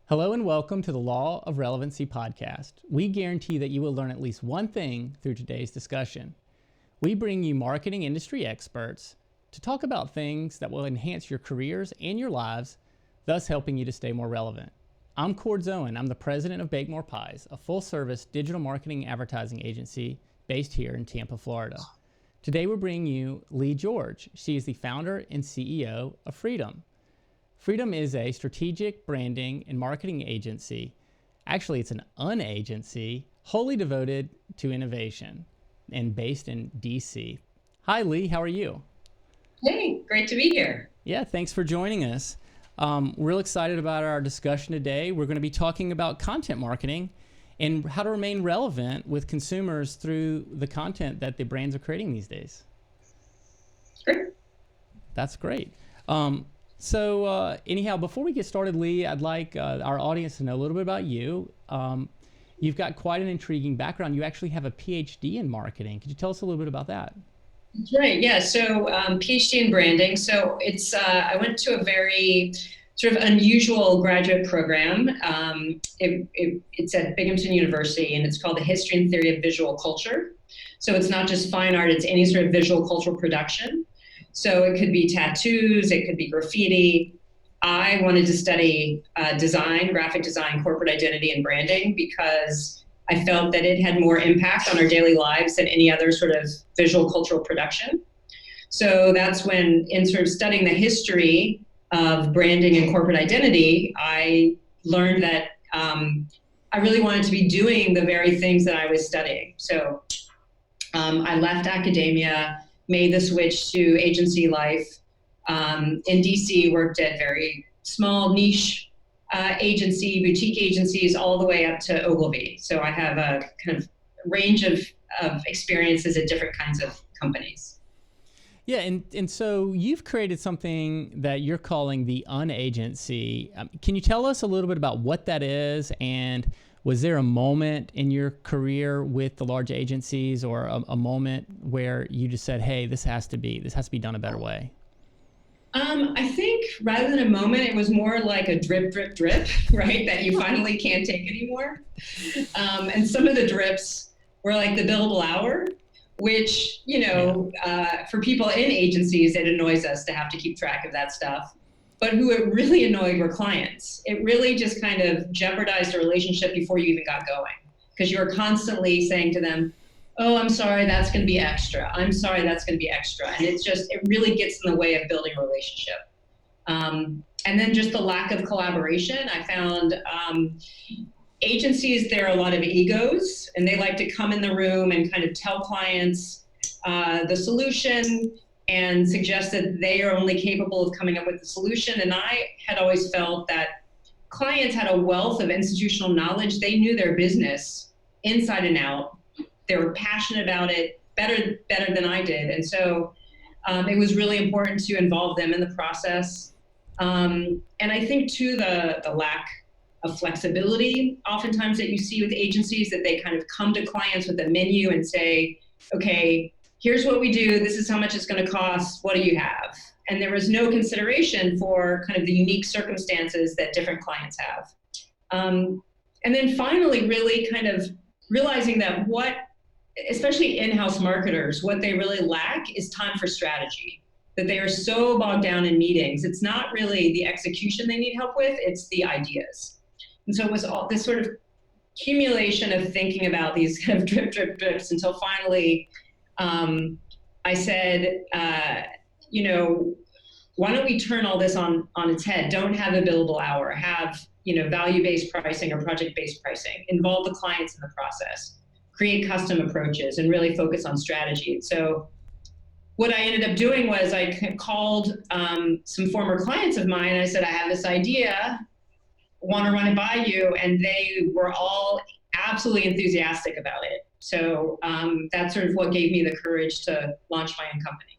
Hello and welcome to the Law of Relevancy podcast. We guarantee that you will learn at least one thing through today's discussion. We bring you marketing industry experts to talk about things that will enhance your careers and your lives, thus helping you to stay more relevant. I'm Owen. I'm the president of Bake More Pies, a full-service digital marketing advertising agency based here in Tampa, Florida. Today we're bringing you Leigh George. She is the founder and CEO of Freedom. Freedom is a strategic branding and marketing agency. Actually, it's an unagency wholly devoted to innovation and based in DC. Hi, Leigh. How are you? Hey, great to be here. Yeah, thanks for joining us. Real excited about our discussion today. We're going to be talking about content marketing and how to remain relevant with consumers through the content that the brands are creating these days. Great. That's great. Anyhow, before we get started, Leigh, I'd like our audience to know a little bit about you. You've got quite an intriguing background. You actually have a PhD in marketing. Could you tell us a little bit about that? That's right. Yeah. So PhD in branding. So it's I went to a very sort of unusual graduate program. It's at Binghamton University, and it's called the History and Theory of Visual Culture. So it's not just fine art; it's any sort of visual cultural production. So it could be tattoos, it could be graffiti. I wanted to study design, graphic design, corporate identity, and branding because I felt that it had more impact on our daily lives than any other sort of visual cultural production. So that's when, in sort of studying the history of branding and corporate identity, I learned that I really wanted to be doing the very things that I was studying. So I left academia, made the switch to agency life. In DC, worked at very small niche boutique agencies, all the way up to Ogilvy. So I have a kind of range of experiences at different kinds of companies. Yeah, and so you've created something that you're calling the unagency. Can you tell us a little bit about what that is, and was there a moment in your career with the large agencies, or a moment where you just said, "Hey, this has to be done a better way"? I think rather than a moment, it was more like a drip, drip, drip, right? That you finally can't take anymore. And some of the drips were like the billable hour, which, for people in agencies, it annoys us to have to keep track of that stuff. But who it really annoyed were clients. It really just kind of jeopardized a relationship before you even got going, because you were constantly saying to them, "Oh, I'm sorry, that's going to be extra. I'm sorry, that's going to be extra." And it really gets in the way of building a relationship. And then just the lack of collaboration. I found agencies, there are a lot of egos, and they like to come in the room and kind of tell clients the solution and suggest that they are only capable of coming up with the solution. And I had always felt that clients had a wealth of institutional knowledge. They knew their business inside and out. They were passionate about it better than I did. And so it was really important to involve them in the process. And I think too, the lack of flexibility oftentimes that you see with agencies, that they kind of come to clients with a menu and say, "Okay, here's what we do. This is how much it's going to cost. What do you have?" And there was no consideration for kind of the unique circumstances that different clients have. And then finally, really kind of realizing that especially in-house marketers, what they really lack is time for strategy, that they are so bogged down in meetings. It's not really the execution they need help with, it's the ideas. And so it was all this sort of accumulation of thinking about these kind of drip, drip, drips until finally, I said, why don't we turn all this on its head? Don't have a billable hour, have, value-based pricing or project-based pricing, involve the clients in the process, create custom approaches, and really focus on strategy. So what I ended up doing was I called some former clients of mine, and I said, "I have this idea, want to run it by you," and they were all absolutely enthusiastic about it. So that's sort of what gave me the courage to launch my own company.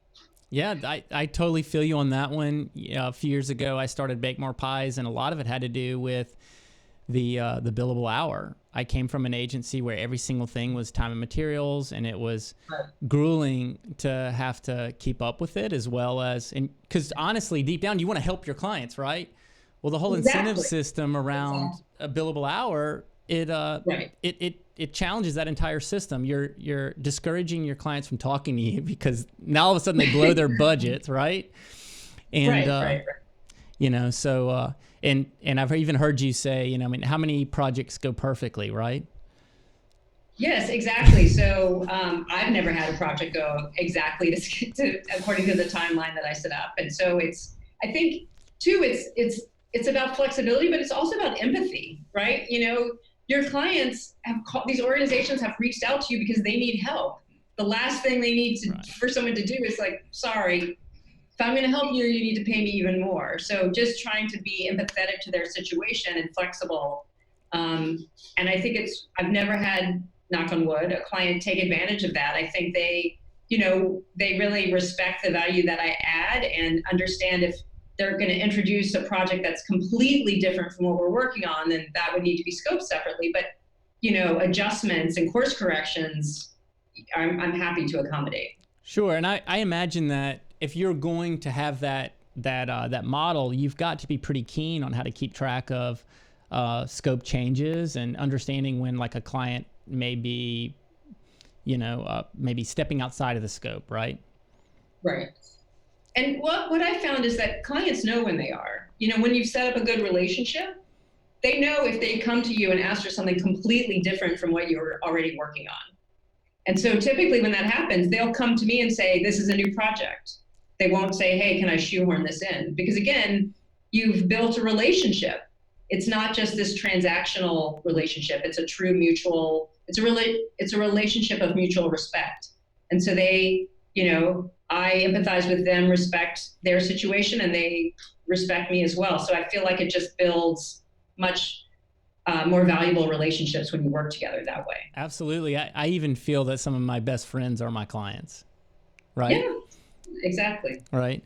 Yeah, I totally feel you on that one. A few years ago, I started Bake More Pies, and a lot of it had to do with the billable hour. I came from an agency where every single thing was time and materials, and it was grueling to have to keep up with it, as well as, and because honestly, deep down, you want to help your clients, right? Well, the whole incentive system around a billable hour, it challenges that entire system. You're discouraging your clients from talking to you because now all of a sudden they blow their budgets, right? And you know, so and I've even heard you say, you know, I mean, how many projects go perfectly, right? Yes, exactly. So I've never had a project go exactly according to the timeline that I set up, and so I think too, it's about flexibility, but it's also about empathy, right? You know, your clients these organizations have reached out to you because they need help. The last thing they need for someone to do is like, sorry, if I'm going to help you, you need to pay me even more. So just trying to be empathetic to their situation and flexible. And I think I've never had, knock on wood, a client take advantage of that. I think they really respect the value that I add and understand if they're going to introduce a project that's completely different from what we're working on, then that would need to be scoped separately. But, you know, adjustments and course corrections, I'm happy to accommodate. Sure. And I imagine that if you're going to have that model, you've got to be pretty keen on how to keep track of scope changes and understanding when like a client may be, you know, maybe stepping outside of the scope, right? Right. And what I found is that clients know when they are. You know, when you've set up a good relationship, they know if they come to you and ask for something completely different from what you're already working on. And so typically when that happens, they'll come to me and say, this is a new project. They won't say, hey, can I shoehorn this in? Because again, you've built a relationship. It's not just this transactional relationship. It's a true mutual, it's a relationship of mutual respect. And so they, you know, I empathize with them, respect their situation, and they respect me as well. So I feel like it just builds much more valuable relationships when you work together that way. Absolutely. I even feel that some of my best friends are my clients, right? Yeah, exactly. Right.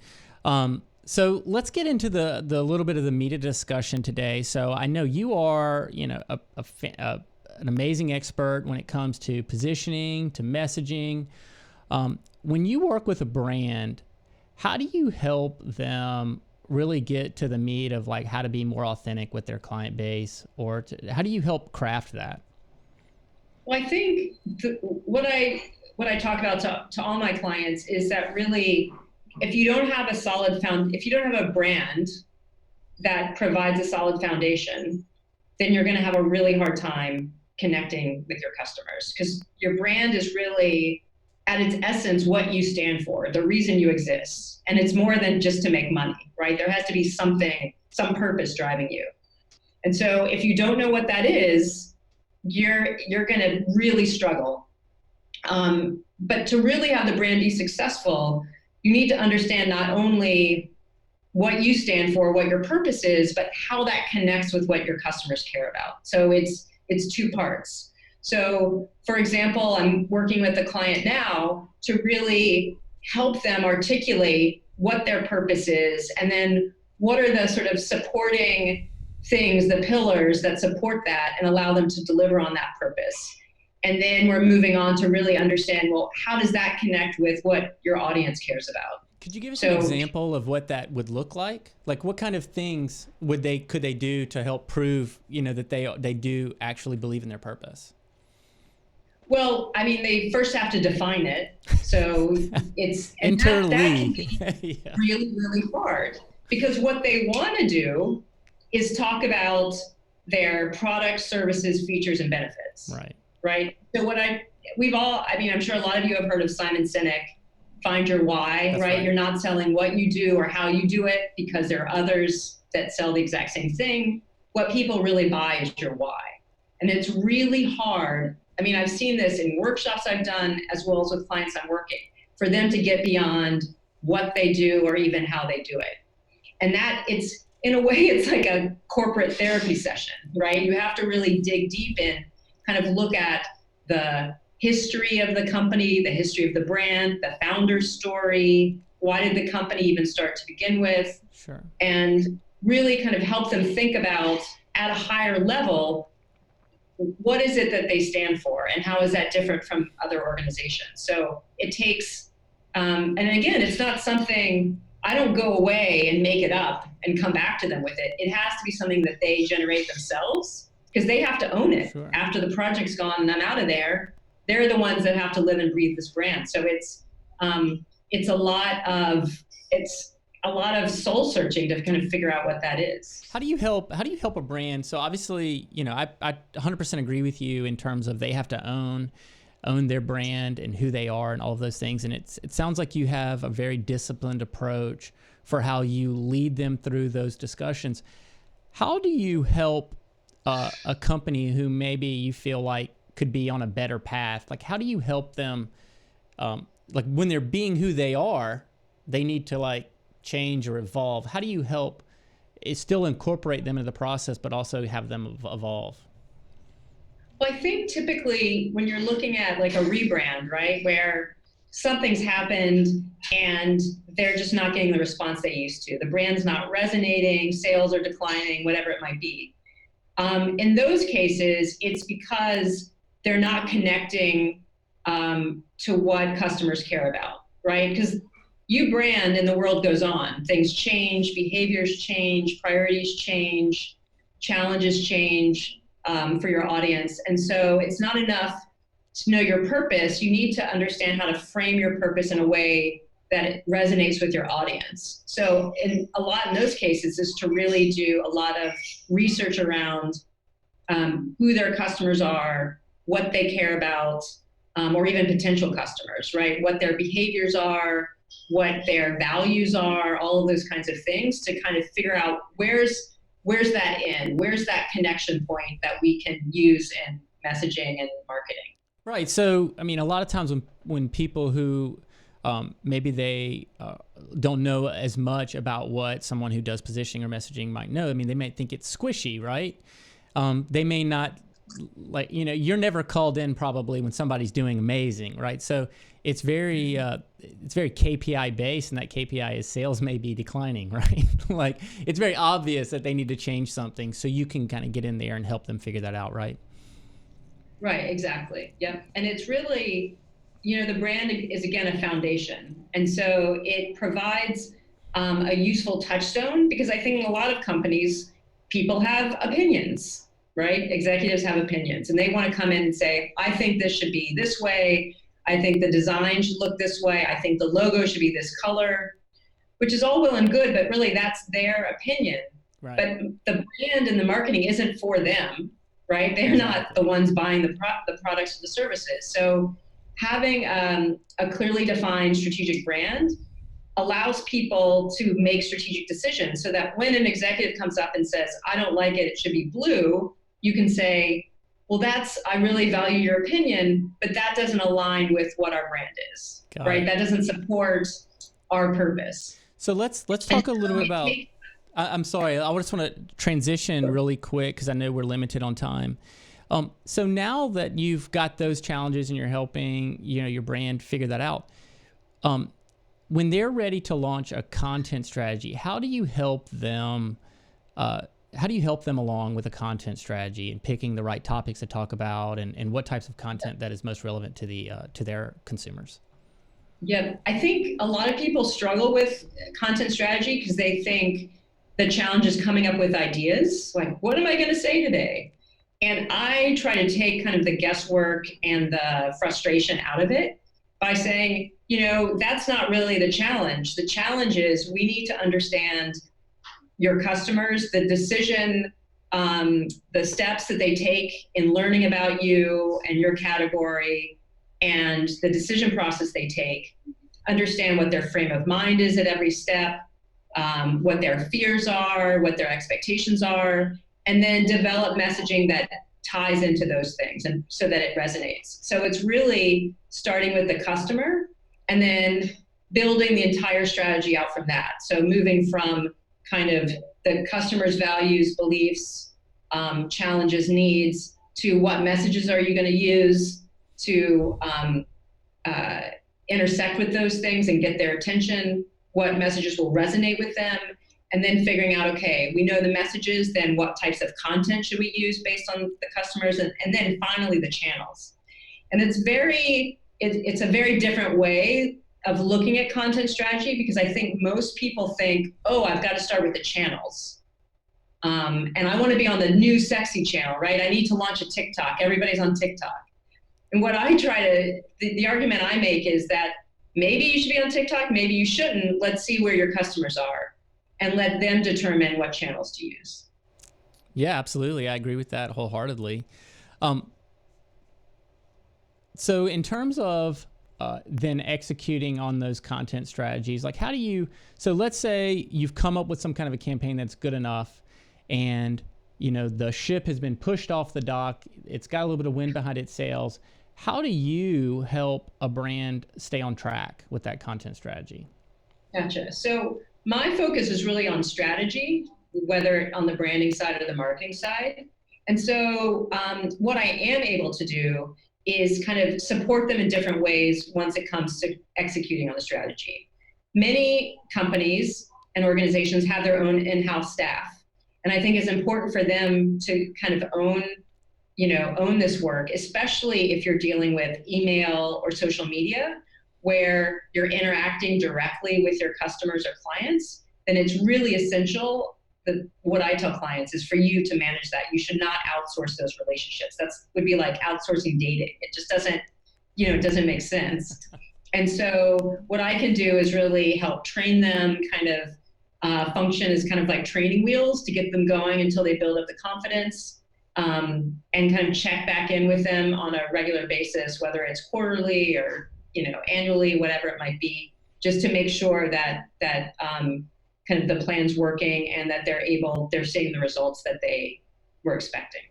So let's get into the little bit of the meat of discussion today. So I know you are, you know, an amazing expert when it comes to positioning, to messaging. When you work with a brand, how do you help them really get to the meat of like how to be more authentic with their client base, or how do you help craft that? Well, I think what I talk about to all my clients is that really, if you don't have if you don't have a brand that provides a solid foundation, then you're going to have a really hard time connecting with your customers, because your brand is really at its essence what you stand for, the reason you exist. And it's more than just to make money, right? There has to be some purpose driving you. And so if you don't know what that is, you're going to really struggle. But to really have the brand be successful, you need to understand not only what you stand for, what your purpose is, but how that connects with what your customers care about. So it's two parts. So for example, I'm working with a client now to really help them articulate what their purpose is, and then what are the sort of supporting things, the pillars that support that and allow them to deliver on that purpose. And then we're moving on to really understand, well, how does that connect with what your audience cares about? Could you give us an example of what that would look like? Like what kind of things could they do to help prove, you know, that they do actually believe in their purpose? Well, I mean, they first have to define it. So it's that can be yeah. really, really hard, because what they want to do is talk about their products, services, features, and benefits. Right. So I'm sure a lot of you have heard of Simon Sinek, find your why, right? You're not selling what you do or how you do it, because there are others that sell the exact same thing. What people really buy is your why. And it's really hard. I mean, I've seen this in workshops I've done, as well as with clients I'm working, for them to get beyond what they do or even how they do it. And that in a way, it's like a corporate therapy session, right? You have to really dig deep in, kind of look at the history of the company, the history of the brand, the founder's story. Why did the company even start to begin with? Sure. And really kind of help them think about, at a higher level, what is it that they stand for and how is that different from other organizations? So it takes, and again, it's not something I don't go away and make it up and come back to them with it. It has to be something that they generate themselves, because they have to own it. Sure. After the project's gone and I'm out of there, they're the ones that have to live and breathe this brand. So it's a lot of soul searching to kind of figure out what that is. How do you help a brand? So obviously, I 100% agree with you in terms of they have to own their brand and who they are and all of those things. And it sounds like you have a very disciplined approach for how you lead them through those discussions. How do you help a company who maybe you feel like could be on a better path? Like, how do you help them, like when they're being who they are, they need to like change or evolve. How do you help still incorporate them into the process, but also have them evolve? Well, I think typically when you're looking at like a rebrand, right, where something's happened and they're just not getting the response they used to, the brand's not resonating, sales are declining, whatever it might be. In those cases, it's because they're not connecting to what customers care about, right? Because you brand and the world goes on. Things change, behaviors change, priorities change, challenges change for your audience. And so it's not enough to know your purpose. You need to understand how to frame your purpose in a way that it resonates with your audience. So in those cases is to really do a lot of research around who their customers are, what they care about, or even potential customers, right? What their behaviors are, what their values are, all of those kinds of things to kind of figure out where's that connection point that we can use in messaging and marketing. Right. So, I mean, a lot of times when people who maybe they don't know as much about what someone who does positioning or messaging might know, I mean, they may think it's squishy, right? They may not, like, you're never called in probably when somebody's doing amazing, right? So it's very KPI based, and that KPI is sales may be declining, right? Like, it's very obvious that they need to change something, so you can kind of get in there and help them figure that out, right? Right, exactly. Yep. And it's really, the brand is, again, a foundation. And so it provides a useful touchstone, because I think in a lot of companies, people have opinions, right? Executives have opinions, and they want to come in and say, I think this should be this way. I think the design should look this way. I think the logo should be this color, which is all well and good, but really that's their opinion. Right. But the brand and the marketing isn't for them, right? They're not the ones buying the products or the services. So having a clearly defined strategic brand allows people to make strategic decisions, so that when an executive comes up and says, I don't like it, it should be blue, you can say, well, I really value your opinion, but that doesn't align with what our brand is, right? That doesn't support our purpose. So let's talk a little bit about, I'm sorry, I just want to transition really quick because I know we're limited on time. So now that you've got those challenges and you're helping, your brand figure that out, when they're ready to launch a content strategy, how do you help them? How do you help them along with a content strategy and picking the right topics to talk about, and what types of content that is most relevant to their consumers? Yeah, I think a lot of people struggle with content strategy because they think the challenge is coming up with ideas. Like, what am I going to say today? And I try to take kind of the guesswork and the frustration out of it by saying, that's not really the challenge. The challenge is we need to understand your customers, the decision, the steps that they take in learning about you and your category, and the decision process they take, understand what their frame of mind is at every step, what their fears are, what their expectations are, and then develop messaging that ties into those things and so that it resonates. So it's really starting with the customer and then building the entire strategy out from that. So moving from kind of the customer's values, beliefs, challenges, needs, to what messages are you going to use to intersect with those things and get their attention, what messages will resonate with them, and then figuring out, okay, we know the messages, then what types of content should we use based on the customers, and then finally the channels. And it's a very different way of looking at content strategy, because I think most people think, oh, I've got to start with the channels. And I want to be on the new sexy channel, right? I need to launch a TikTok. Everybody's on TikTok. And what I the argument I make is that maybe you should be on TikTok, maybe you shouldn't. Let's see where your customers are and let them determine what channels to use. Yeah, absolutely. I agree with that wholeheartedly. So in terms of then executing on those content strategies, like so let's say you've come up with some kind of a campaign that's good enough, and the ship has been pushed off the dock, it's got a little bit of wind behind its sails. How do you help a brand stay on track with that content strategy? Gotcha. So my focus is really on strategy, whether on the branding side or the marketing side. And so what I am able to do is kind of support them in different ways once it comes to executing on the strategy. Many companies and organizations have their own in-house staff. And I think it's important for them to kind of own this work, especially if you're dealing with email or social media, where you're interacting directly with your customers or clients. Then it's really essential that what I tell clients is for you to manage that. You should not outsource those relationships. Would be like outsourcing dating. It just doesn't make sense. And so what I can do is really help train them, kind of function as kind of like training wheels to get them going until they build up the confidence, and kind of check back in with them on a regular basis, whether it's quarterly or annually, whatever it might be, just to make sure that kind of the plan's working and that they're seeing the results that they were expecting.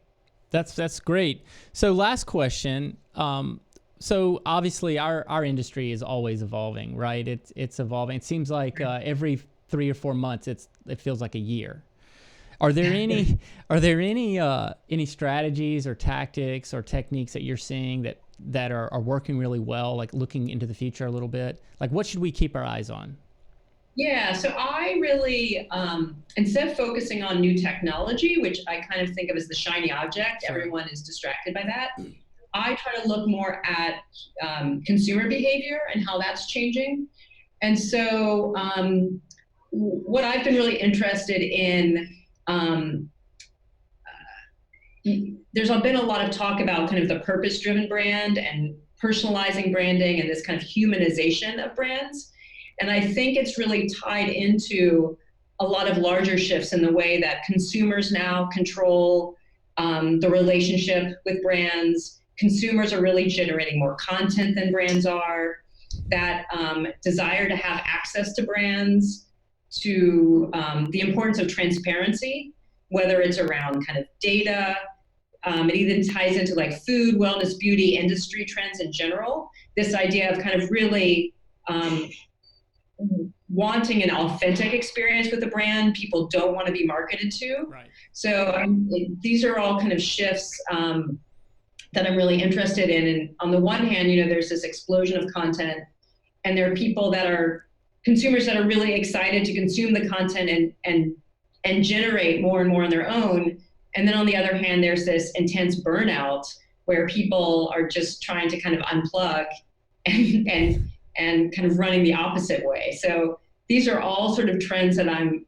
That's great. So last question. So obviously our industry is always evolving, right? It's evolving. It seems like every 3 or 4 months it feels like a year. Are there any strategies or tactics or techniques that you're seeing that are working really well, like looking into the future a little bit? Like, what should we keep our eyes on? Yeah, so I really, instead of focusing on new technology, which I kind of think of as the shiny object, Sure. Everyone is distracted by that. I try to look more at consumer behavior and how that's changing. And so what I've been really interested in, there's been a lot of talk about kind of the purpose-driven brand and personalizing branding and this kind of humanization of brands. And I think it's really tied into a lot of larger shifts in the way that consumers now control the relationship with brands. Consumers are really generating more content than brands are. That desire to have access to brands, to the importance of transparency, whether it's around kind of data. It even ties into like food, wellness, beauty, industry trends in general. This idea of kind of really wanting an authentic experience with a brand people don't want to be marketed to. Right. So these are all kind of shifts that I'm really interested in. And on the one hand, there's this explosion of content, and there are consumers that are really excited to consume the content and generate more and more on their own. And then on the other hand, there's this intense burnout where people are just trying to kind of unplug and kind of running the opposite way. So these are all sort of trends that I'm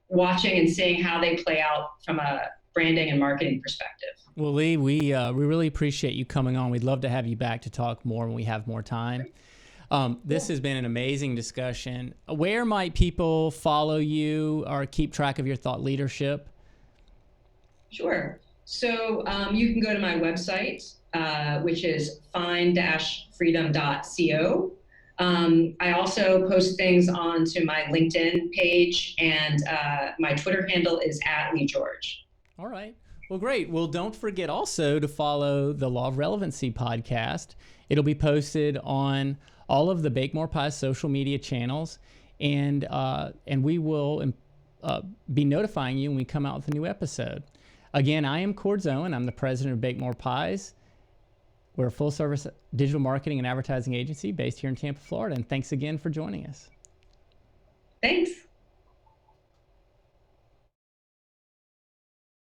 watching and seeing how they play out from a branding and marketing perspective. Well, Leigh, we really appreciate you coming on. We'd love to have you back to talk more when we have more time. This has been an amazing discussion. Where might people follow you or keep track of your thought leadership? Sure. So you can go to my website, which is find-freedom.co. I also post things onto my LinkedIn page, and my Twitter handle is @Leigh George. All right. Well, great. Well, don't forget also to follow the Law of Relevancy podcast. It'll be posted on all of the Bake More Pies social media channels, and we will be notifying you when we come out with a new episode. Again, I am Owen. I'm the president of Bake More Pies. We're a full-service digital marketing and advertising agency based here in Tampa, Florida. And thanks again for joining us. Thanks.